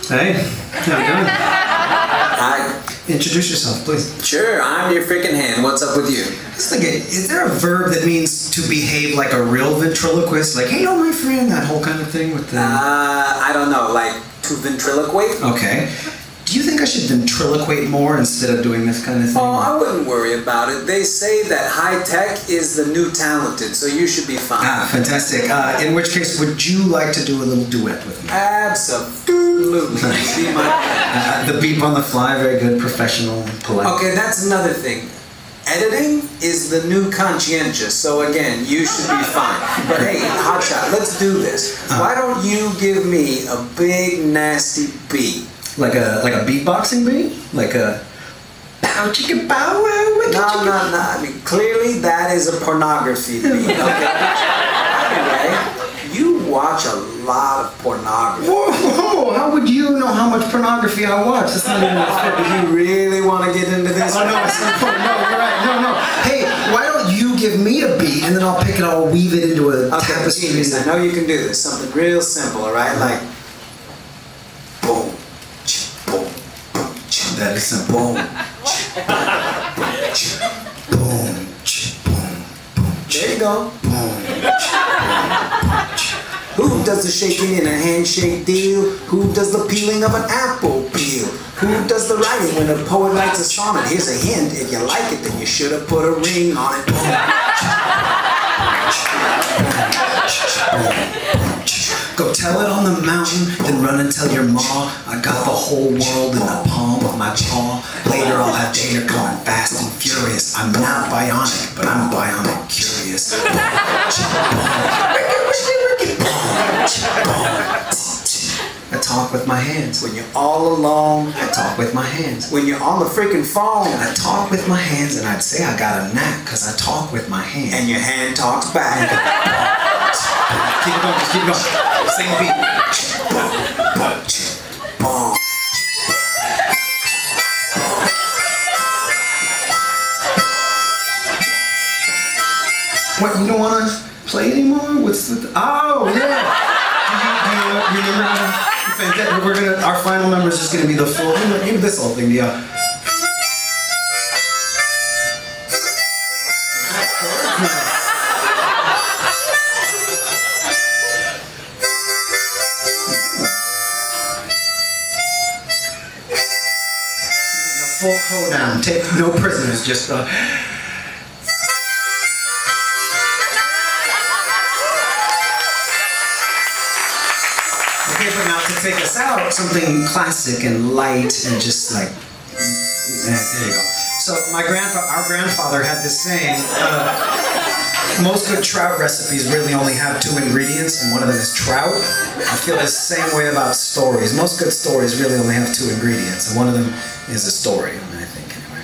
Hey, how you doing? Hi. Introduce yourself, please. Sure, I'm your freaking hand. What's up with you? Just thinking, is there a verb that means to behave like a real ventriloquist? Like, hey, oh, my friend, that whole kind of thing with the... I don't know, like to ventriloquate? Okay. Do you think I should ventriloquate more instead of doing this kind of thing? Oh, I wouldn't worry about it. They say that high tech is the new talented, so you should be fine. Ah, fantastic. In which case, would you like to do a little duet with me? Absolutely. Be my The beep on the fly, very good, professional, polite. Okay, that's another thing. Editing is the new conscientious, so again, you should be fine. But hey, hotshot, let's do this. Why don't you give me a big, nasty beat? Like a beatboxing beat? Like a bow chicka bow wow wicka chicka? No. I mean, clearly that is a pornography beat. Okay. Anyway, you watch a lot of pornography. Whoa! How would you know how much pornography I watch? That's not even fair. Do you really want to get into this? Oh no, it's not important. No, you're right. No. Hey, why don't you give me a beat and then I'll pick it, I'll weave it into a tapestry. Genius. I know you can do this. Something real simple, alright? Like boom. That is simple. Boom. There you go. Who does the shaking in a handshake deal? Who does the peeling of an apple peel? Who does the writing when a poet writes a sonnet? Here's a hint, if you like it, then you should have put a ring on it. Go tell it on the mountain, then run and tell your ma I got the whole world in the palm of my paw. Later I'll have data coming fast and furious. I'm not bionic, but I'm bionic curious. I talk with my hands. When you're all alone, I talk with my hands. when you're on the freaking phone, I talk with my hands, and I'd say I got a knack, cause I talk with my hands. and your hand talks back. Keep it going, just keep it going. Sing the beat. Boom. What, you don't wanna play anymore? What's the, oh yeah! Do you remember? We're gonna, our final number is just gonna be the full, even this whole thing, yeah. Full hoedown, take no prisoners, just Okay, but now to take us out, something classic and light and just like, there you go. So our grandfather had this saying, most good trout recipes really only have 2 ingredients, and one of them is trout. I feel the same way about stories. Most good stories really only have 2 ingredients, and one of them is a story, I think, anyway.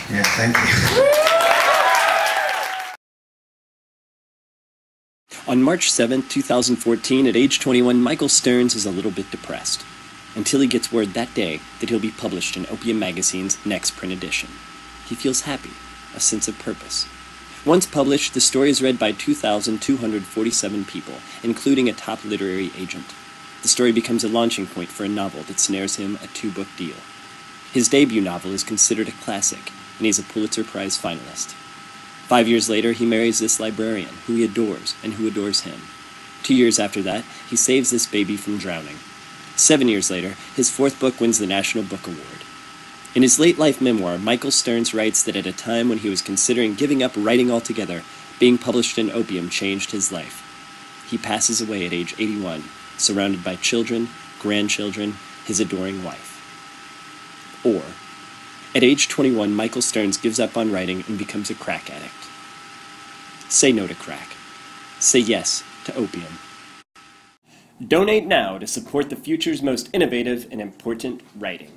Yeah, thank you. On March 7, 2014, at age 21, Michael Stearns is a little bit depressed, until he gets word that day that he'll be published in Opium magazine's next print edition. He feels happy, a sense of purpose. Once published, the story is read by 2,247 people, including a top literary agent. The story becomes a launching point for a novel that snares him a 2-book deal. His debut novel is considered a classic, and he's a Pulitzer Prize finalist. 5 years later, he marries this librarian, who he adores, and who adores him. 2 years after that, he saves this baby from drowning. 7 years later, his 4th book wins the National Book Award. In his late-life memoir, Michael Stearns writes that at a time when he was considering giving up writing altogether, being published in Opium changed his life. He passes away at age 81, surrounded by children, grandchildren, his adoring wife. Or, at age 21, Michael Stearns gives up on writing and becomes a crack addict. Say no to crack. Say yes to opium. Donate now to support the future's most innovative and important writing.